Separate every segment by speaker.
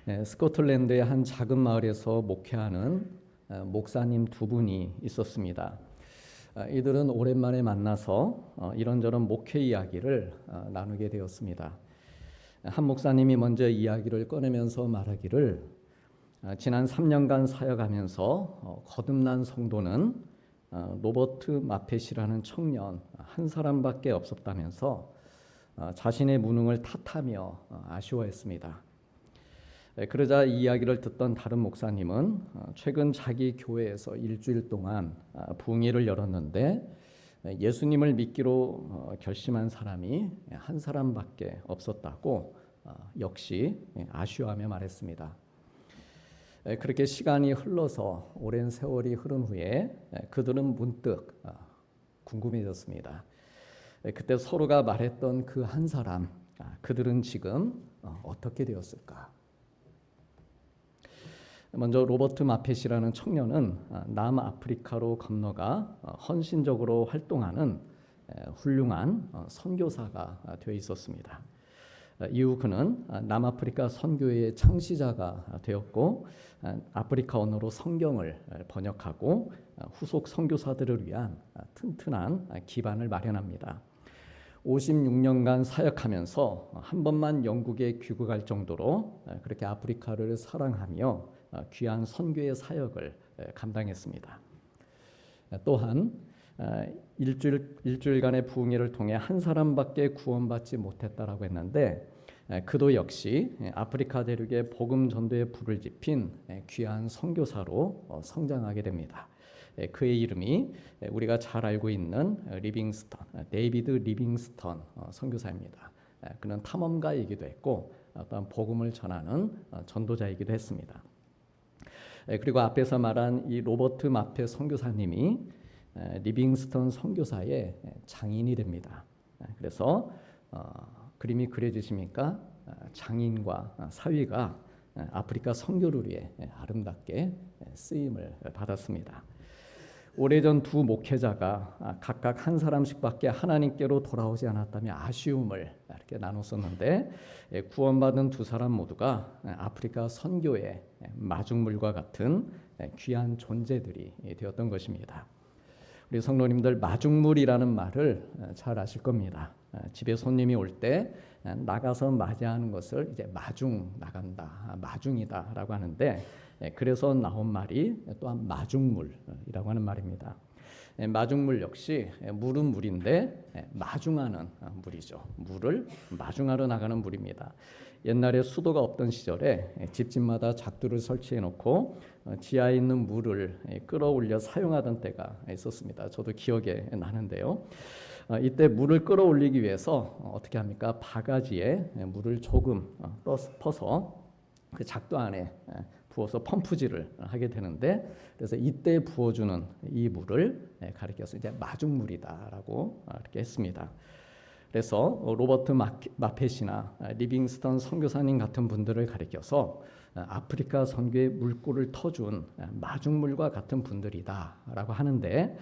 Speaker 1: 스코틀랜드의 한 작은 마을에서 목회하는 목사님 두 분이 있었습니다. 이들은 오랜만에 만나서 이런저런 목회 이야기를 나누게 되었습니다. 한 목사님이 먼저 이야기를 꺼내면서 말하기를 지난 3년간 사역하면서 거듭난 성도는 로버트 마펫이라는 청년 한 사람밖에 없었다면서 자신의 무능을 탓하며 아쉬워했습니다. 그러자 이 이야기를 듣던 다른 목사님은 최근 자기 교회에서 일주일 동안 부흥회를 열었는데 예수님을 믿기로 결심한 사람이 한 사람밖에 없었다고 역시 아쉬워하며 말했습니다. 그렇게 시간이 흘러서 오랜 세월이 흐른 후에 그들은 문득 궁금해졌습니다. 그때 서로가 말했던 그 한 사람, 그들은 지금 어떻게 되었을까? 먼저 로버트 마펫이라는 청년은 남아프리카로 건너가 헌신적으로 활동하는 훌륭한 선교사가 되어 있었습니다. 이후 그는 남아프리카 선교회의 창시자가 되었고 아프리카 언어로 성경을 번역하고 후속 선교사들을 위한 튼튼한 기반을 마련합니다. 56년간 사역하면서 한 번만 영국에 귀국할 정도로 그렇게 아프리카를 사랑하며 귀한 선교의 사역을 감당했습니다. 또한 일주일간의 부흥회를 통해 한 사람밖에 구원받지 못했다라고 했는데 그도 역시 아프리카 대륙의 복음 전도의 불을 지핀 귀한 선교사로 성장하게 됩니다. 그의 이름이 우리가 잘 알고 있는 데이비드 리빙스턴 선교사입니다. 그는 탐험가이기도 했고 또한 복음을 전하는 전도자이기도 했습니다. 그리고 앞에서 말한 이 로버트 마펫 선교사님이 리빙스턴 선교사의 장인이 됩니다. 그래서 그림이 그려지십니까? 장인과 사위가 아프리카 선교를 위해 아름답게 쓰임을 받았습니다. 오래전 두 목회자가 각각 한 사람씩밖에 하나님께로 돌아오지 않았다며 아쉬움을 이렇게 나눴었는데 구원받은 두 사람 모두가 아프리카 선교의 마중물과 같은 귀한 존재들이 되었던 것입니다. 우리 성도님들 마중물이라는 말을 잘 아실 겁니다. 집에 손님이 올 때 나가서 맞이하는 것을 이제 마중 나간다, 마중이다라고 하는데 그래서 나온 말이 또한 마중물이라고 하는 말입니다. 마중물 역시 물은 물인데 마중하는 물이죠. 물을 마중하러 나가는 물입니다. 옛날에 수도가 없던 시절에 집집마다 작두를 설치해 놓고 지하에 있는 물을 끌어올려 사용하던 때가 있었습니다. 저도 기억에 나는데요. 이때 물을 끌어올리기 위해서 어떻게 합니까? 바가지에 물을 조금 퍼서 그 작두 안에 부어서 펌프질을 하게 되는데 그래서 이때 부어주는 이 물을 가리켜서 이제 마중물이다라고 이렇게 했습니다. 그래서 로버트 마펫이나 리빙스턴 선교사님 같은 분들을 가리켜서 아프리카 선교의 물꼬를 터준 마중물과 같은 분들이다라고 하는데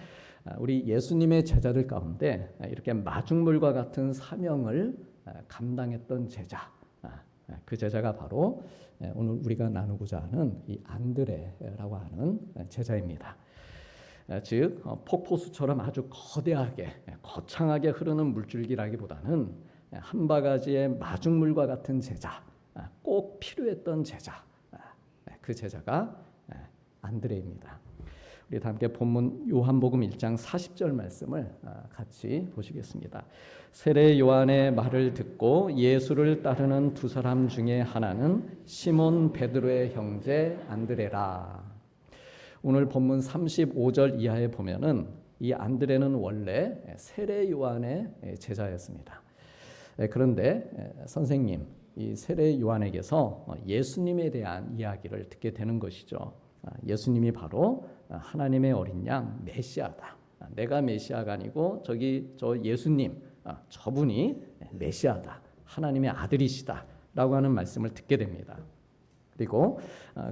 Speaker 1: 우리 예수님의 제자들 가운데 이렇게 마중물과 같은 사명을 감당했던 제자, 그 제자가 바로 오늘 우리가 나누고자 하는 이 안드레라고 하는 제자입니다. 즉 폭포수처럼 아주 거대하게 거창하게 흐르는 물줄기라기보다는 한 바가지의 마중물과 같은 제자, 꼭 필요했던 제자, 그 제자가 안드레입니다. 우리 다 함께 본문 요한복음 1장 40절 말씀을 같이 보시겠습니다. 세례 요한의 말을 듣고 예수를 따르는 두 사람 중에 하나는 시몬 베드로의 형제 안드레라. 오늘 본문 35절 이하에 보면은 이 안드레는 원래 세례 요한의 제자였습니다. 그런데 선생님, 이 세례 요한에게서 예수님에 대한 이야기를 듣게 되는 것이죠. 예수님이 바로 하나님의 어린 양 메시아다. 내가 메시아가 아니고 저 예수님, 저분이 메시아다. 하나님의 아들이시다라고 하는 말씀을 듣게 됩니다. 그리고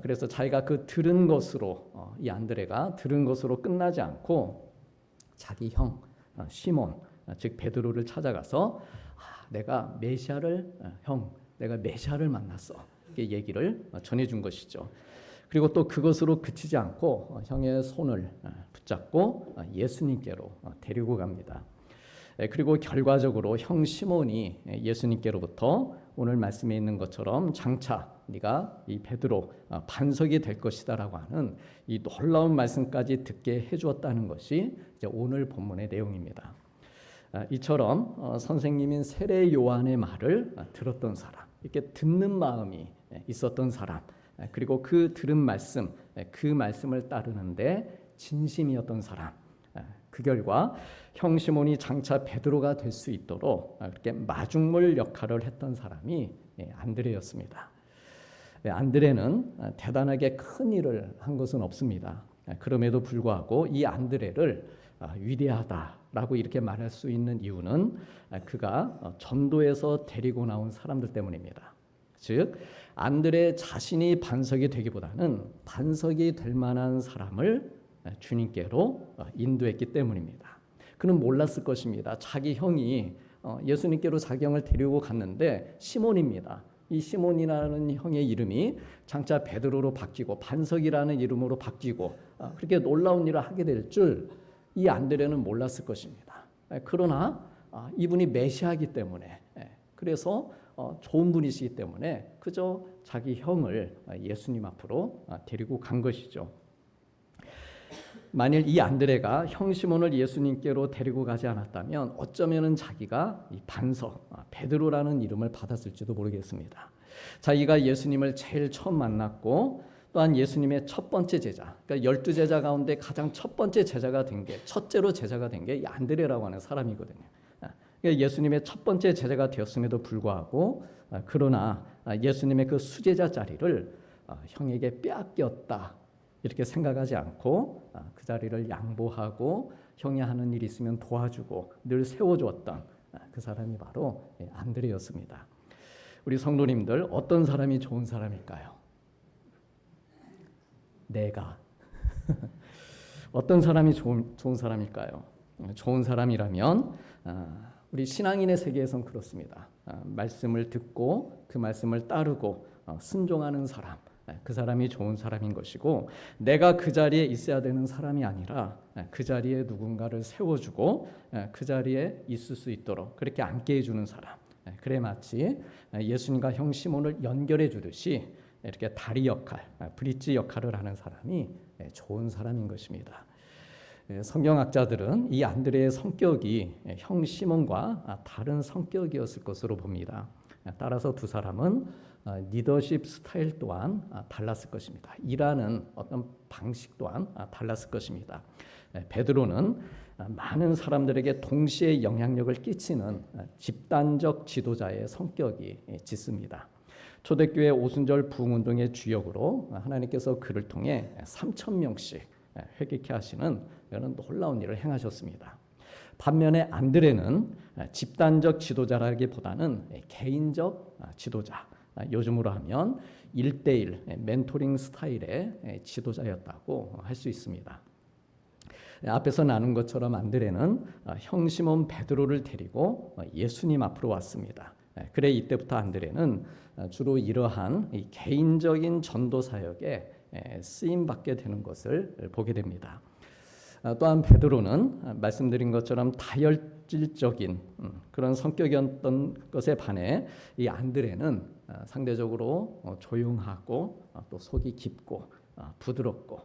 Speaker 1: 그래서 자기가 그 들은 것으로 이 안드레가 들은 것으로 끝나지 않고 자기 형 시몬 즉 베드로를 찾아가서 내가 메시아를 만났어. 이렇게 얘기를 전해준 것이죠. 그리고 또 그것으로 그치지 않고 형의 손을 붙잡고 예수님께로 데리고 갑니다. 그리고 결과적으로 형 시몬이 예수님께로부터 오늘 말씀에 있는 것처럼 장차 네가 이 베드로 반석이 될 것이다라고 하는 이 놀라운 말씀까지 듣게 해주었다는 것이 이제 오늘 본문의 내용입니다. 이처럼 선생님인 세례 요한의 말을 들었던 사람, 이렇게 듣는 마음이 있었던 사람, 그리고 그 들은 말씀, 그 말씀을 따르는데 진심이었던 사람, 그 결과 형 시몬이 장차 베드로가 될 수 있도록 그렇게 마중물 역할을 했던 사람이 안드레였습니다. 안드레는 대단하게 큰 일을 한 것은 없습니다. 그럼에도 불구하고 이 안드레를 위대하다라고 이렇게 말할 수 있는 이유는 그가 전도에서 데리고 나온 사람들 때문입니다. 즉 안드레 자신이 반석이 되기보다는 반석이 될 만한 사람을 주님께로 인도했기 때문입니다. 그는 몰랐을 것입니다. 자기 형이 예수님께로 자기 형을 데리고 갔는데 시몬입니다. 이 시몬이라는 형의 이름이 장차 베드로로 바뀌고 반석이라는 이름으로 바뀌고 그렇게 놀라운 일을 하게 될 줄 이 안드레는 몰랐을 것입니다. 그러나 이분이 메시아이기 때문에 그래서 좋은 분이시기 때문에 그저 자기 형을 예수님 앞으로 데리고 간 것이죠. 만일 이 안드레가 형 시몬을 예수님께로 데리고 가지 않았다면 어쩌면은 자기가 이 반석 베드로라는 이름을 받았을지도 모르겠습니다. 자기가 예수님을 제일 처음 만났고 또한 예수님의 첫 번째 제자, 그러니까 12제자 가운데 가장 첫 번째 제자가 된 게 첫째로 제자가 된 게 이 안드레라고 하는 사람이거든요. 그러니까 예수님의 첫 번째 제자가 되었음에도 불구하고 그러나 예수님의 그 수제자 자리를 형에게 빼앗겼다. 이렇게 생각하지 않고 그 자리를 양보하고 형이 하는 일이 있으면 도와주고 늘 세워주었던 그 사람이 바로 안드레였습니다. 우리 성도님들 어떤 사람이 좋은 사람일까요? 내가 어떤 사람이 좋은 사람일까요? 좋은 사람이라면 우리 신앙인의 세계에선 그렇습니다. 말씀을 듣고 그 말씀을 따르고 순종하는 사람, 그 사람이 좋은 사람인 것이고 내가 그 자리에 있어야 되는 사람이 아니라 그 자리에 누군가를 세워주고 그 자리에 있을 수 있도록 그렇게 앉게 해주는 사람, 그래 마치 예수님과 형 시몬을 연결해 주듯이 이렇게 다리 역할, 브릿지 역할을 하는 사람이 좋은 사람인 것입니다. 성경학자들은 이 안드레의 성격이 형 시몬과 다른 성격이었을 것으로 봅니다. 따라서 두 사람은 리더십 스타일 또한 달랐을 것입니다. 일하는 어떤 방식 또한 달랐을 것입니다. 베드로는 많은 사람들에게 동시에 영향력을 끼치는 집단적 지도자의 성격이 짙습니다. 초대교회 오순절 부흥운동의 주역으로 하나님께서 그를 통해 3,000명씩 회개케 하시는 이런 놀라운 일을 행하셨습니다. 반면에 안드레는 집단적 지도자라기보다는 개인적 지도자, 요즘으로 하면 1대1 멘토링 스타일의 지도자였다고 할 수 있습니다. 앞에서 나눈 것처럼 안드레는 형 시몬 베드로를 데리고 예수님 앞으로 왔습니다. 그래 이때부터 안드레는 주로 이러한 개인적인 전도 사역에 쓰임 받게 되는 것을 보게 됩니다. 또한 베드로는 말씀드린 것처럼 다혈질적인 그런 성격이었던 것에 반해 이 안드레는 상대적으로 조용하고 또 속이 깊고 부드럽고,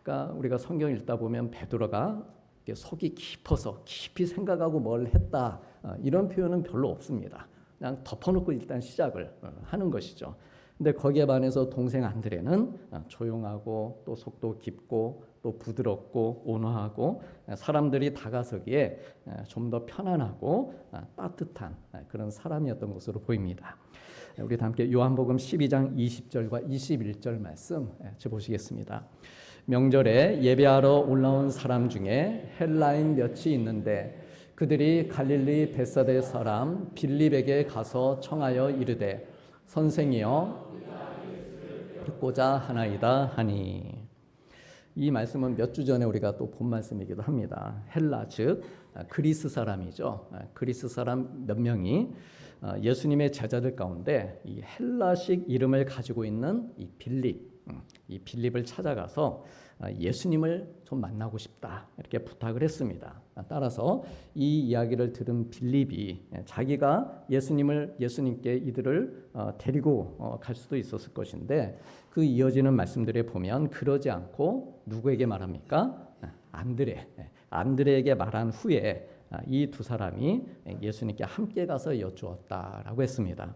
Speaker 1: 그러니까 우리가 성경 읽다 보면 베드로가 속이 깊어서 깊이 생각하고 뭘 했다 이런 표현은 별로 없습니다. 그냥 덮어놓고 일단 시작을 하는 것이죠. 근데 거기에 반해서 동생 안드레는 조용하고 또 속도 깊고 또 부드럽고 온화하고 사람들이 다가서기에 좀 더 편안하고 따뜻한 그런 사람이었던 것으로 보입니다. 우리 다 함께 요한복음 12장 20절과 21절 말씀 보시겠습니다. 명절에 예배하러 올라온 사람 중에 헬라인 몇이 있는데 그들이 갈릴리 벳사다 사람 빌립에게 가서 청하여 이르되 선생이여 듣고자 하나이다 하니. 이 말씀은 몇 주 전에 우리가 또 본 말씀이기도 합니다. 헬라 즉 그리스 사람이죠. 그리스 사람 몇 명이 예수님의 제자들 가운데 이 헬라식 이름을 가지고 있는 이 빌립을 찾아가서 예수님을 좀 만나고 싶다 이렇게 부탁을 했습니다. 따라서 이 이야기를 들은 빌립이 자기가 예수님께 이들을 데리고 갈 수도 있었을 것인데 그 이어지는 말씀들에 보면 그러지 않고 누구에게 말합니까? 안드레에게 말한 후에 이 두 사람이 예수님께 함께 가서 여쭈었다라고 했습니다.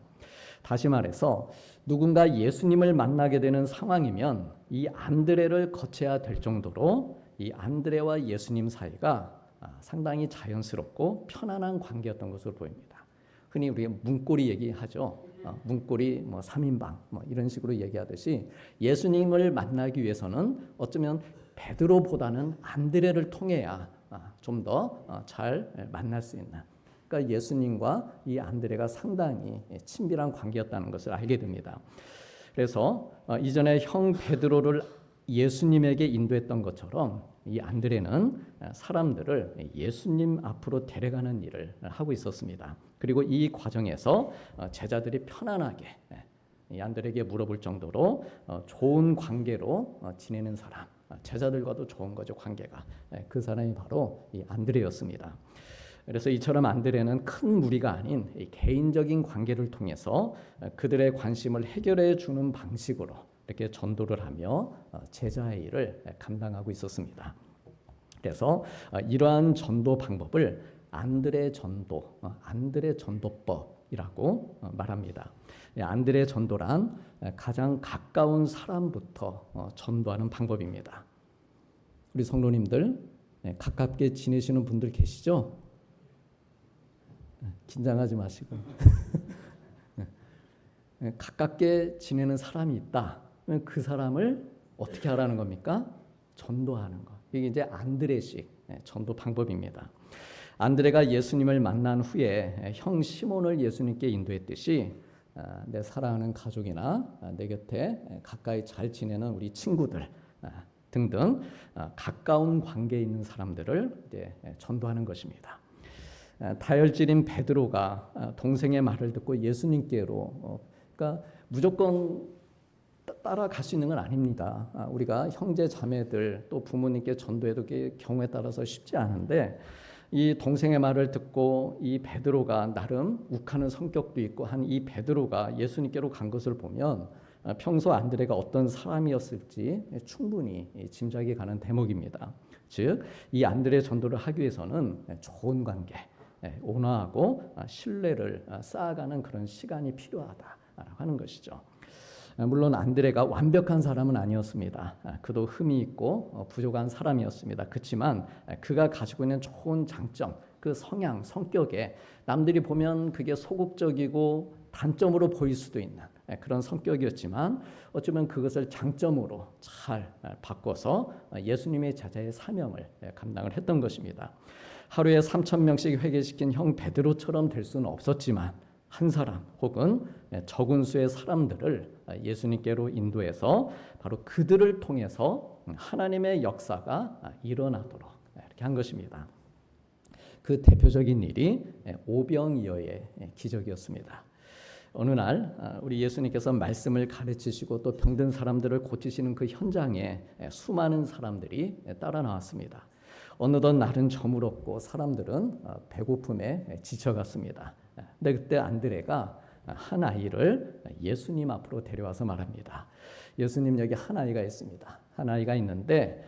Speaker 1: 다시 말해서 누군가 예수님을 만나게 되는 상황이면 이 안드레를 거쳐야 될 정도로 이 안드레와 예수님 사이가 상당히 자연스럽고 편안한 관계였던 것으로 보입니다. 흔히 우리가 문고리 얘기하죠. 문고리 3인방 이런 식으로 얘기하듯이 예수님을 만나기 위해서는 어쩌면 베드로보다는 안드레를 통해야 좀 더 잘 만날 수 있는, 그러니까 예수님과 이 안드레가 상당히 친밀한 관계였다는 것을 알게 됩니다. 그래서 이전에 형 베드로를 예수님에게 인도했던 것처럼 이 안드레는 사람들을 예수님 앞으로 데려가는 일을 하고 있었습니다. 그리고 이 과정에서 제자들이 편안하게 이 안드레에게 물어볼 정도로 좋은 관계로 지내는 사람, 제자들과도 좋은 거죠, 관계가. 그 사람이 바로 이 안드레였습니다. 그래서 이처럼 안드레는 큰 무리가 아닌 개인적인 관계를 통해서 그들의 관심을 해결해 주는 방식으로 이렇게 전도를 하며 제자의 일을 감당하고 있었습니다. 그래서 이러한 전도 방법을 안드레 전도법이라고 말합니다. 안드레 전도란 가장 가까운 사람부터 전도하는 방법입니다. 우리 성도님들 가깝게 지내시는 분들 계시죠? 긴장하지 마시고 가깝게 지내는 사람이 있다. 그 사람을 어떻게 하라는 겁니까? 전도하는 것. 이게 이제 안드레식 전도 방법입니다. 안드레가 예수님을 만난 후에 형 시몬을 예수님께 인도했듯이 내 사랑하는 가족이나 내 곁에 가까이 잘 지내는 우리 친구들 등등 가까운 관계에 있는 사람들을 이제 전도하는 것입니다. 다혈질인 베드로가 동생의 말을 듣고 예수님께로 그러니까 무조건 따라갈 수 있는 건 아닙니다. 우리가 형제 자매들 또 부모님께 전도해도 경우에 따라서 쉽지 않은데 이 동생의 말을 듣고 이 베드로가 나름 욱하는 성격도 있고 한 이 베드로가 예수님께로 간 것을 보면 평소 안드레가 어떤 사람이었을지 충분히 짐작이 가는 대목입니다. 즉, 이 안드레 전도를 하기 위해서는 좋은 관계, 온화하고 신뢰를 쌓아가는 그런 시간이 필요하다라고 하는 것이죠. 물론 안드레가 완벽한 사람은 아니었습니다. 그도 흠이 있고 부족한 사람이었습니다. 그렇지만 그가 가지고 있는 좋은 장점, 그 성향, 성격에 남들이 보면 그게 소극적이고 단점으로 보일 수도 있는 그런 성격이었지만 어쩌면 그것을 장점으로 잘 바꿔서 예수님의 제자의 사명을 감당을 했던 것입니다. 하루에 3,000명씩 회개시킨 형 베드로처럼 될 수는 없었지만 한 사람 혹은 적은 수의 사람들을 예수님께로 인도해서 바로 그들을 통해서 하나님의 역사가 일어나도록 이렇게 한 것입니다. 그 대표적인 일이 오병이어의 기적이었습니다. 어느 날 우리 예수님께서 말씀을 가르치시고 또 병든 사람들을 고치시는 그 현장에 수많은 사람들이 따라 나왔습니다. 어느덧 날은 저물었고 사람들은 배고픔에 지쳐갔습니다. 근데 그때 안드레가 한 아이를 예수님 앞으로 데려와서 말합니다. 예수님, 여기 한 아이가 있습니다. 한 아이가 있는데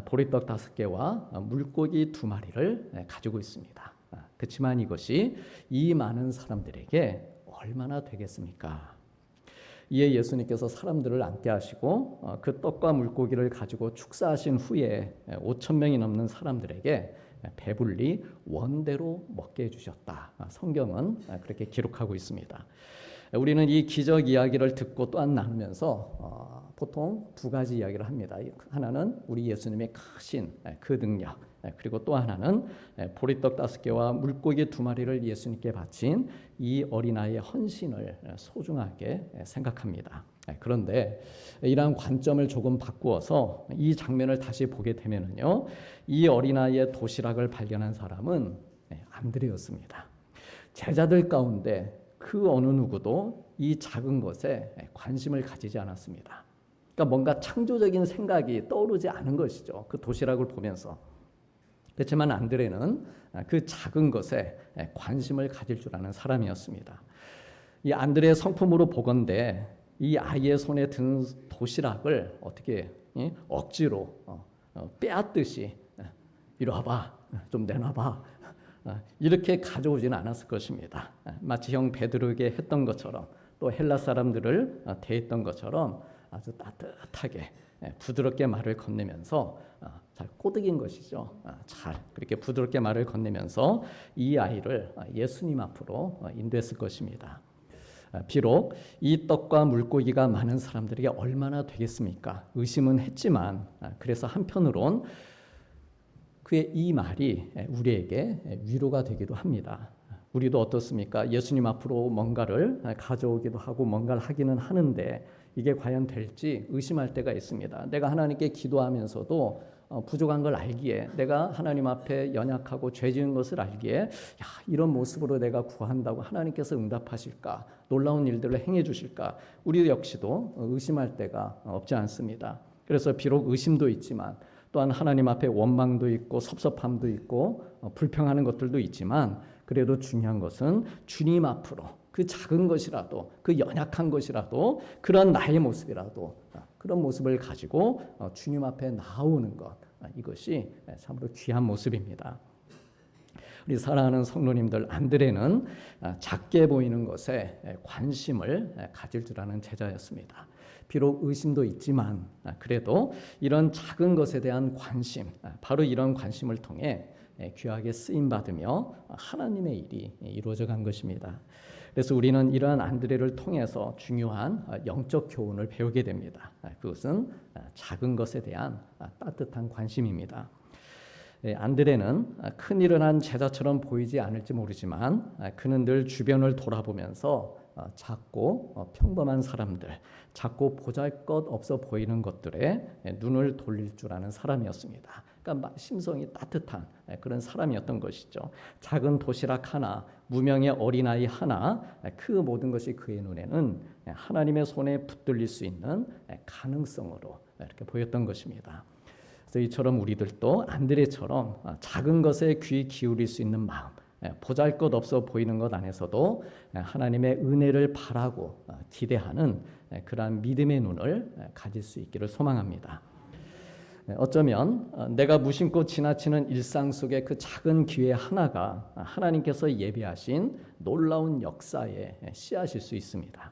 Speaker 1: 보리떡 5개와 물고기 2마리를 가지고 있습니다. 그렇지만 이것이 이 많은 사람들에게 얼마나 되겠습니까? 이에 예수님께서 사람들을 앉게 하시고 그 떡과 물고기를 가지고 축사하신 후에 5,000명이 넘는 사람들에게 배불리 원대로 먹게 해주셨다. 성경은 그렇게 기록하고 있습니다. 우리는 이 기적 이야기를 듣고 또한 나누면서 보통 두 가지 이야기를 합니다. 하나는 우리 예수님의 크신 그 능력, 그리고 또 하나는 보리떡 5개와 물고기 2마리를 예수님께 바친 이 어린아이의 헌신을 소중하게 생각합니다. 그런데 이러한 관점을 조금 바꾸어서 이 장면을 다시 보게 되면요, 이 어린아이의 도시락을 발견한 사람은 안드레였습니다. 제자들 가운데 그 어느 누구도 이 작은 것에 관심을 가지지 않았습니다. 그러니까 뭔가 창조적인 생각이 떠오르지 않은 것이죠. 그 도시락을 보면서. 그렇지만 안드레는 그 작은 것에 관심을 가질 줄 아는 사람이었습니다. 이 안드레의 성품으로 보건대 이 아이의 손에 든 도시락을 어떻게 억지로 빼앗듯이 이리 와봐, 좀 내놔봐, 이렇게 가져오지는 않았을 것입니다. 마치 형 베드로에게 했던 것처럼 또 헬라 사람들을 대했던 것처럼 아주 따뜻하게 부드럽게 말을 건네면서 잘 꼬드긴 것이죠. 잘 그렇게 부드럽게 말을 건네면서 이 아이를 예수님 앞으로 인도했을 것입니다. 비록 이 떡과 물고기가 많은 사람들에게 얼마나 되겠습니까? 의심은 했지만 그래서 한편으론 그의 이 말이 우리에게 위로가 되기도 합니다. 우리도 어떻습니까? 예수님 앞으로 뭔가를 가져오기도 하고 뭔가를 하기는 하는데 이게 과연 될지 의심할 때가 있습니다. 내가 하나님께 기도하면서도 부족한 걸 알기에, 내가 하나님 앞에 연약하고 죄 지은 것을 알기에 이런 모습으로 내가 구한다고 하나님께서 응답하실까? 놀라운 일들을 행해 주실까? 우리 역시도 의심할 때가 없지 않습니다. 그래서 비록 의심도 있지만 또한 하나님 앞에 원망도 있고 섭섭함도 있고 불평하는 것들도 있지만 그래도 중요한 것은 주님 앞으로 그 작은 것이라도, 그 연약한 것이라도, 그런 나의 모습이라도 그런 모습을 가지고 주님 앞에 나오는 것, 이것이 참으로 귀한 모습입니다. 우리 사랑하는 성도님들, 안드레는 작게 보이는 것에 관심을 가질 줄 아는 제자였습니다. 비록 의심도 있지만 그래도 이런 작은 것에 대한 관심, 바로 이런 관심을 통해 귀하게 쓰임받으며 하나님의 일이 이루어져 간 것입니다. 그래서 우리는 이러한 안드레를 통해서 중요한 영적 교훈을 배우게 됩니다. 그것은 작은 것에 대한 따뜻한 관심입니다. 안드레는 큰일을 한 제자처럼 보이지 않을지 모르지만 그는 늘 주변을 돌아보면서 작고 평범한 사람들, 작고 보잘것없어 보이는 것들에 눈을 돌릴 줄 아는 사람이었습니다. 그러니까 심성이 따뜻한 그런 사람이었던 것이죠. 작은 도시락 하나, 무명의 어린아이 하나, 그 모든 것이 그의 눈에는 하나님의 손에 붙들릴 수 있는 가능성으로 이렇게 보였던 것입니다. 그래서 이처럼 우리들도 안드레처럼 작은 것에 귀 기울일 수 있는 마음, 보잘것없어 보이는 것 안에서도 하나님의 은혜를 바라고 기대하는 그러한 믿음의 눈을 가질 수 있기를 소망합니다. 어쩌면 내가 무심코 지나치는 일상 속의 그 작은 기회 하나가 하나님께서 예비하신 놀라운 역사의 씨앗일 수 있습니다.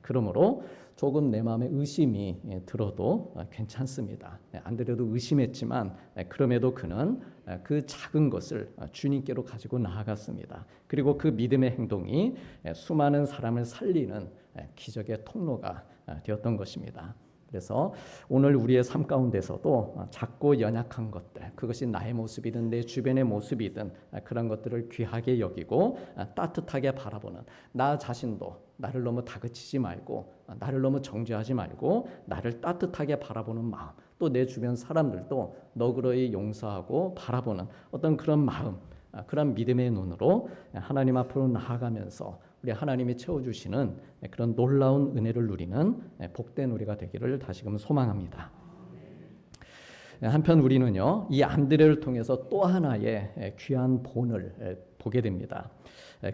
Speaker 1: 그러므로 조금 내 마음에 의심이 들어도 괜찮습니다. 안드레도 의심했지만 그럼에도 그는 그 작은 것을 주님께로 가지고 나아갔습니다. 그리고 그 믿음의 행동이 수많은 사람을 살리는 기적의 통로가 되었던 것입니다. 그래서 오늘 우리의 삶 가운데서도 작고 연약한 것들, 그것이 나의 모습이든 내 주변의 모습이든 그런 것들을 귀하게 여기고 따뜻하게 바라보는 나 자신도 나를 너무 다그치지 말고 나를 너무 정죄하지 말고 나를 따뜻하게 바라보는 마음, 또 내 주변 사람들도 너그러이 용서하고 바라보는 어떤 그런 마음, 그런 믿음의 눈으로 하나님 앞으로 나아가면서 우리 하나님이 채워주시는 그런 놀라운 은혜를 누리는 복된 우리가 되기를 다시금 소망합니다. 한편 우리는요, 이 안드레를 통해서 또 하나의 귀한 본을 보게 됩니다.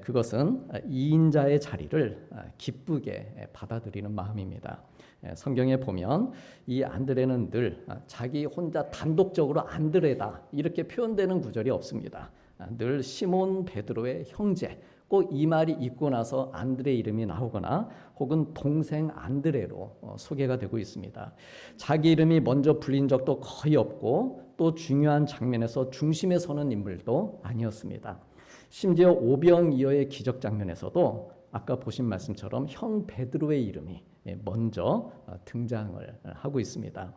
Speaker 1: 그것은 이인자의 자리를 기쁘게 받아들이는 마음입니다. 성경에 보면 이 안드레는 늘 자기 혼자 단독적으로 안드레다 이렇게 표현되는 구절이 없습니다. 늘 시몬 베드로의 형제, 꼭 이 말이 있고 나서 안드레 이름이 나오거나 혹은 동생 안드레로 소개가 되고 있습니다. 자기 이름이 먼저 불린 적도 거의 없고 또 중요한 장면에서 중심에 서는 인물도 아니었습니다. 심지어 오병이어의 기적 장면에서도 아까 보신 말씀처럼 형 베드로의 이름이 먼저 등장을 하고 있습니다.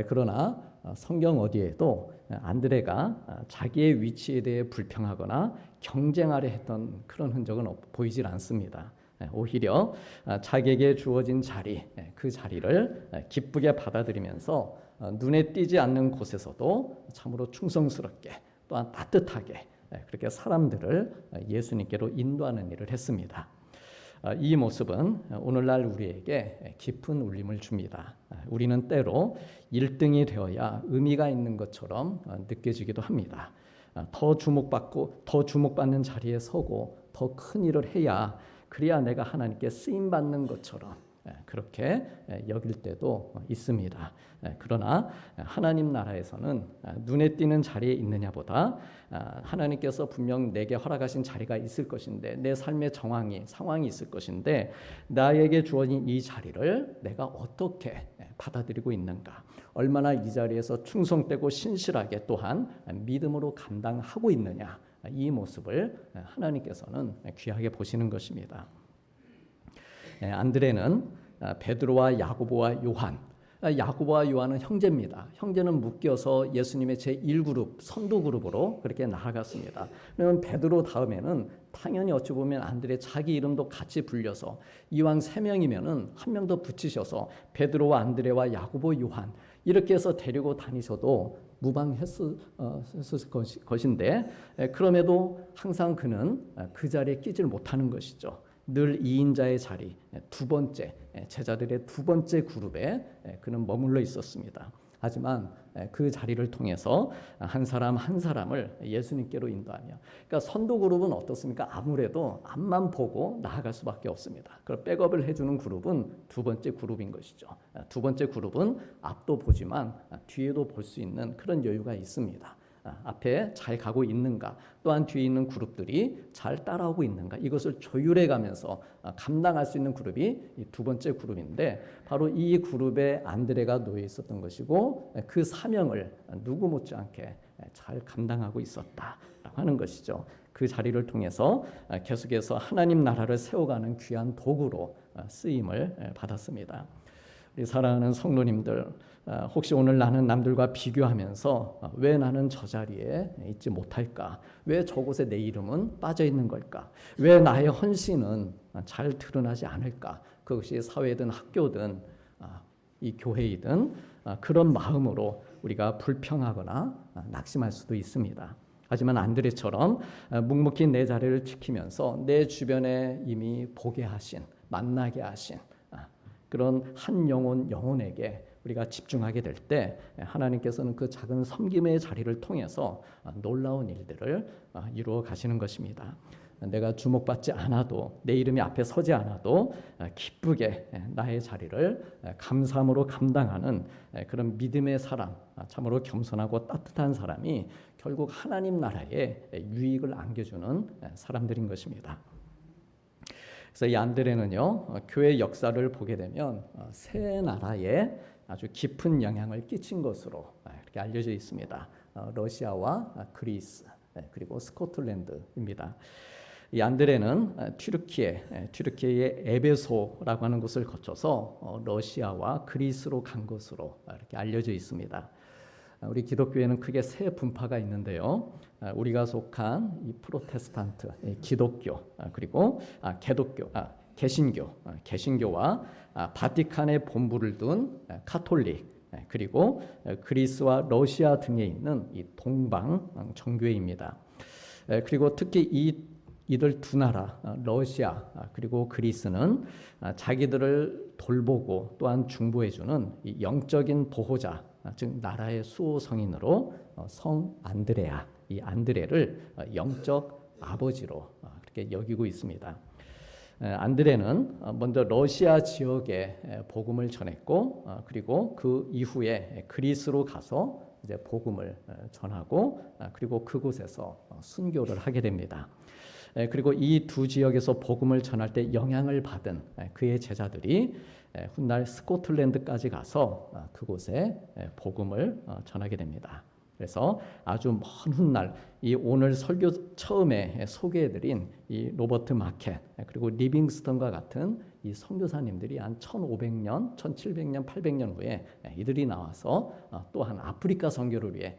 Speaker 1: 그러나 성경 어디에도 안드레가 자기의 위치에 대해 불평하거나 경쟁하려 했던 그런 흔적은 보이질 않습니다. 오히려 자기에게 주어진 자리, 그 자리를 기쁘게 받아들이면서 눈에 띄지 않는 곳에서도 참으로 충성스럽게 또한 따뜻하게 그렇게 사람들을 예수님께로 인도하는 일을 했습니다. 이 모습은 오늘날 우리에게 깊은 울림을 줍니다. 우리는 때로 1등이 되어야 의미가 있는 것처럼 느껴지기도 합니다. 더 주목받고 더 주목받는 자리에 서고 더 큰 일을 해야 그래야 내가 하나님께 쓰임 받는 것처럼 그렇게 여길 때도 있습니다. 그러나 하나님 나라에서는 눈에 띄는 자리에 있느냐보다 하나님께서 분명 내게 허락하신 자리가 있을 것인데 내 삶의 상황이 있을 것인데 나에게 주어진 이 자리를 내가 어떻게 받아들이고 있는가, 얼마나 이 자리에서 충성되고 신실하게 또한 믿음으로 감당하고 있느냐, 이 모습을 하나님께서는 귀하게 보시는 것입니다. 안드레는 베드로와 야고보와 요한, 야고보와 요한은 형제입니다. 형제는 묶여서 예수님의 제1그룹, 선도 그룹으로 그렇게 나아갔습니다. 그러면 베드로 다음에는 당연히 어찌 보면 안드레 자기 이름도 같이 불려서 이왕 3명이면은 한 명 더 붙이셔서 베드로와 안드레와 야고보, 요한 이렇게 해서 데리고 다니셔도 무방했을 것인데 그럼에도 항상 그는 그 자리에 끼질 못하는 것이죠. 늘 2인자의 자리, 두 번째 제자들의 두 번째 그룹에 그는 머물러 있었습니다. 하지만 그 자리를 통해서 한 사람 한 사람을 예수님께로 인도하며, 그러니까 선도 그룹은 어떻습니까? 아무래도 앞만 보고 나아갈 수밖에 없습니다. 그걸 백업을 해주는 그룹은 두 번째 그룹인 것이죠. 두 번째 그룹은 앞도 보지만 뒤에도 볼 수 있는 그런 여유가 있습니다. 앞에 잘 가고 있는가, 또한 뒤에 있는 그룹들이 잘 따라오고 있는가, 이것을 조율해 가면서 감당할 수 있는 그룹이 이 두 번째 그룹인데 바로 이 그룹에 안드레가 놓여 있었던 것이고 그 사명을 누구 못지않게 잘 감당하고 있었다라고 하는 것이죠. 그 자리를 통해서 계속해서 하나님 나라를 세워가는 귀한 도구로 쓰임을 받았습니다. 우리 사랑하는 성도님들, 혹시 오늘 나는 남들과 비교하면서 왜 나는 저 자리에 있지 못할까? 왜 저곳에 내 이름은 빠져 있는 걸까? 왜 나의 헌신은 잘 드러나지 않을까? 그것이 사회든 학교든 이 교회이든 그런 마음으로 우리가 불평하거나 낙심할 수도 있습니다. 하지만 안드레처럼 묵묵히 내 자리를 지키면서 내 주변에 이미 보게 하신, 만나게 하신 그런 한 영혼에게 우리가 집중하게 될 때 하나님께서는 그 작은 섬김의 자리를 통해서 놀라운 일들을 이루어 가시는 것입니다. 내가 주목받지 않아도, 내 이름이 앞에 서지 않아도 기쁘게 나의 자리를 감사함으로 감당하는 그런 믿음의 사람, 참으로 겸손하고 따뜻한 사람이 결국 하나님 나라에 유익을 안겨주는 사람들인 것입니다. 그래서 이 안드레는요, 교회 역사를 보게 되면 세 나라에 아주 깊은 영향을 끼친 것으로 이렇게 알려져 있습니다. 러시아와 그리스, 그리고 스코틀랜드입니다. 이 안드레는 튀르키예의 에베소라고 하는 곳을 거쳐서 러시아와 그리스로 간 것으로 이렇게 알려져 있습니다. 우리 기독교에는 크게 세 분파가 있는데요. 우리가 속한 이 프로테스탄트, 기독교, 그리고 개신교와 바티칸에 본부를 둔 카톨릭, 그리고 그리스와 러시아 등에 있는 이 동방 정교회입니다. 그리고 특히 이들 두 나라, 러시아 그리고 그리스는 자기들을 돌보고 또한 중보해주는 이 영적인 보호자, 즉 나라의 수호 성인으로 성 안드레아, 이 안드레를 영적 아버지로 그렇게 여기고 있습니다. 안드레는 먼저 러시아 지역에 복음을 전했고 그리고 그 이후에 그리스로 가서 이제 복음을 전하고 그리고 그곳에서 순교를 하게 됩니다. 그리고 이 두 지역에서 복음을 전할 때 영향을 받은 그의 제자들이 훗날 스코틀랜드까지 가서 그곳에 복음을 전하게 됩니다. 그래서 아주 먼 훗날 이 오늘 설교 처음에 소개해드린 이 로버트 마켓 그리고 리빙스턴과 같은 이 선교사님들이 한 1500년, 1700년, 800년 후에 이들이 나와서 또한 아프리카 선교를 위해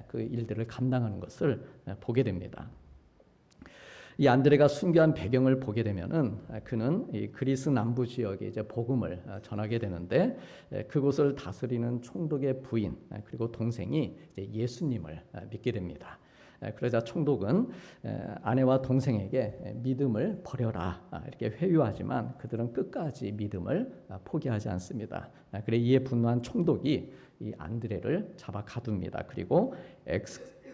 Speaker 1: 그 일들을 감당하는 것을 보게 됩니다. 이 안드레가 순교한 배경을 보게 되면은 그는 이 그리스 남부 지역에 이제 복음을 전하게 되는데 그곳을 다스리는 총독의 부인 그리고 동생이 이제 예수님을 믿게 됩니다. 그러자 총독은 아내와 동생에게 믿음을 버려라 이렇게 회유하지만 그들은 끝까지 믿음을 포기하지 않습니다. 그래 이에 분노한 총독이 이 안드레를 잡아 가둡니다. 그리고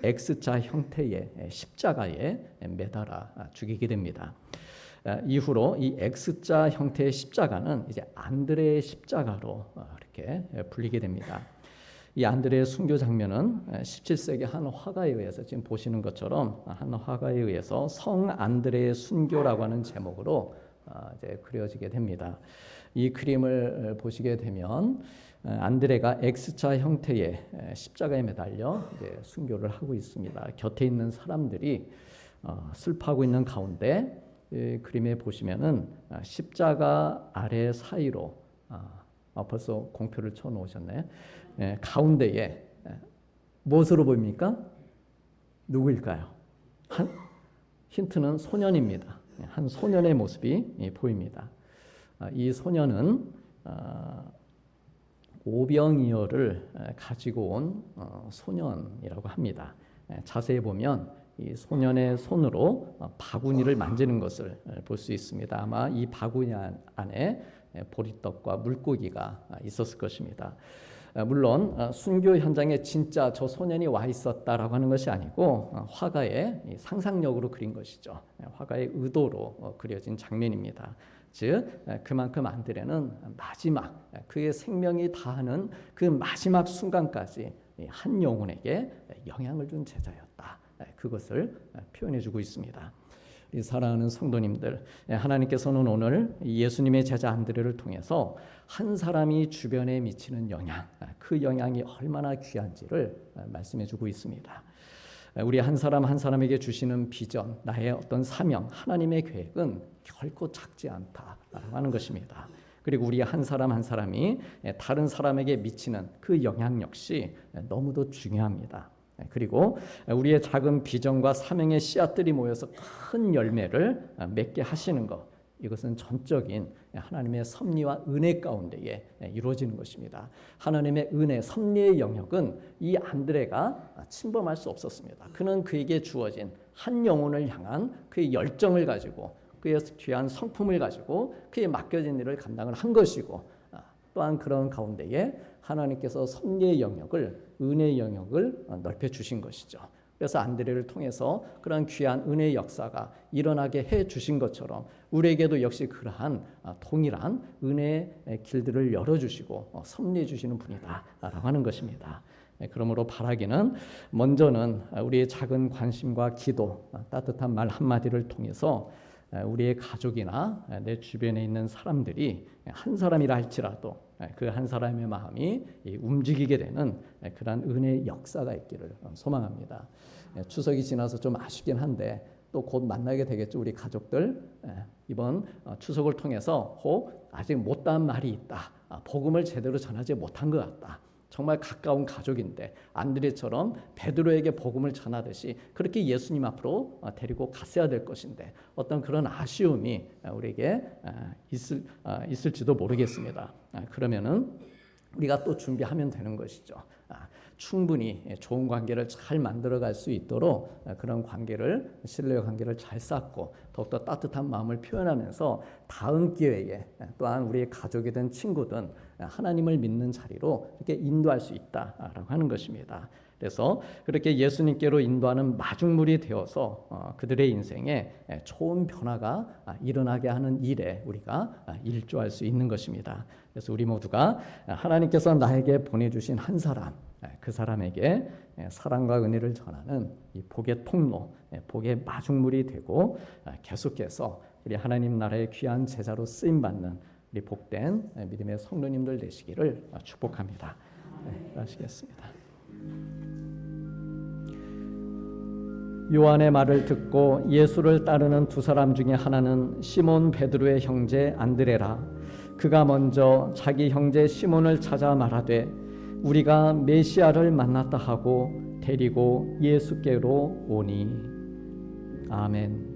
Speaker 1: X자 형태의 십자가에 매달아 죽이게 됩니다. 이후로 이 X자 형태의 십자가는 이제 안드레의 십자가로 이렇게 불리게 됩니다. 이 안드레의 순교 장면은 17세기 한 화가에 의해서 지금 보시는 것처럼 한 화가에 의해서 성 안드레의 순교라고 하는 제목으로 이제 그려지게 됩니다. 이 그림을 보시게 되면 안드레가 X자 형태의 십자가에 매달려 이제 순교를 하고 있습니다. 곁에 있는 사람들이 슬퍼하고 있는 가운데 그림에 보시면은 십자가 아래 사이로 벌써 공표를 쳐 놓으셨네. 가운데에 무엇으로 보입니까? 누구일까요? 힌트는 소년입니다. 한 소년의 모습이 보입니다. 이 소년은 오병이어를 가지고 온 소년이라고 합니다. 자세히 보면 이 소년의 손으로 바구니를 만지는 것을 볼 수 있습니다. 아마 이 바구니 안에 보리떡과 물고기가 있었을 것입니다. 물론 순교 현장에 진짜 저 소년이 와 있었다라고 하는 것이 아니고 화가의 상상력으로 그린 것이죠. 화가의 의도로 그려진 장면입니다. 즉 그만큼 안드레는 마지막 그의 생명이 다하는 그 마지막 순간까지 한 영혼에게 영향을 준 제자였다. 그것을 표현해주고 있습니다. 사랑하는 성도님들, 하나님께서는 오늘 예수님의 제자 안드레를 통해서 한 사람이 주변에 미치는 영향, 그 영향이 얼마나 귀한지를 말씀해주고 있습니다. 우리 한 사람 한 사람에게 주시는 비전, 나의 어떤 사명, 하나님의 계획은 결코 작지 않다라고 하는 것입니다. 그리고 우리 한 사람 한 사람이 다른 사람에게 미치는 그 영향 역시 너무도 중요합니다. 그리고 우리의 작은 비전과 사명의 씨앗들이 모여서 큰 열매를 맺게 하시는 것, 이것은 전적인 하나님의 섭리와 은혜 가운데에 이루어지는 것입니다. 하나님의 은혜, 섭리의 영역은 이 안드레가 침범할 수 없었습니다. 그는 그에게 주어진 한 영혼을 향한 그의 열정을 가지고 그의 귀한 성품을 가지고 그의 맡겨진 일을 감당을 한 것이고, 또한 그런 가운데에 하나님께서 섭리의 영역을, 은혜의 영역을 넓혀 주신 것이죠. 그래서 안드레를 통해서 그런 귀한 은혜의 역사가 일어나게 해 주신 것처럼 우리에게도 역시 그러한 동일한 은혜의 길들을 열어주시고 섭리해 주시는 분이다라고 하는 것입니다. 그러므로 바라기는 먼저는 우리의 작은 관심과 기도, 따뜻한 말 한마디를 통해서 우리의 가족이나 내 주변에 있는 사람들이 한 사람이라 할지라도 그 한 사람의 마음이 움직이게 되는 그러한 은혜의 역사가 있기를 소망합니다. 추석이 지나서 좀 아쉽긴 한데 또 곧 만나게 되겠죠. 우리 가족들 이번 추석을 통해서 혹 아직 못다한 말이 있다, 복음을 제대로 전하지 못한 것 같다, 정말 가까운 가족인데 안드레처럼 베드로에게 복음을 전하듯이 그렇게 예수님 앞으로 데리고 갔어야 될 것인데 어떤 그런 아쉬움이 우리에게 있을지도 모르겠습니다. 그러면은 우리가 또 준비하면 되는 것이죠. 충분히 좋은 관계를 잘 만들어갈 수 있도록 그런 관계를, 신뢰의 관계를 잘 쌓고 더욱더 따뜻한 마음을 표현하면서 다음 기회에 또한 우리의 가족이든 친구든 하나님을 믿는 자리로 이렇게 인도할 수 있다라고 하는 것입니다. 그래서 그렇게 예수님께로 인도하는 마중물이 되어서 그들의 인생에 좋은 변화가 일어나게 하는 일에 우리가 일조할 수 있는 것입니다. 그래서 우리 모두가 하나님께서 나에게 보내주신 한 사람, 그 사람에게 사랑과 은혜를 전하는 이 복의 통로, 복의 마중물이 되고 계속해서 우리 하나님 나라의 귀한 제자로 쓰임받는 우리 복된 믿음의 성도님들 되시기를 축복합니다. 하시겠습니다. 요한의 말을 듣고 예수를 따르는 두 사람 중에 하나는 시몬 베드로의 형제 안드레라. 그가 먼저 자기 형제 시몬을 찾아 말하되 우리가 메시아를 만났다 하고 데리고 예수께로 오니. 아멘.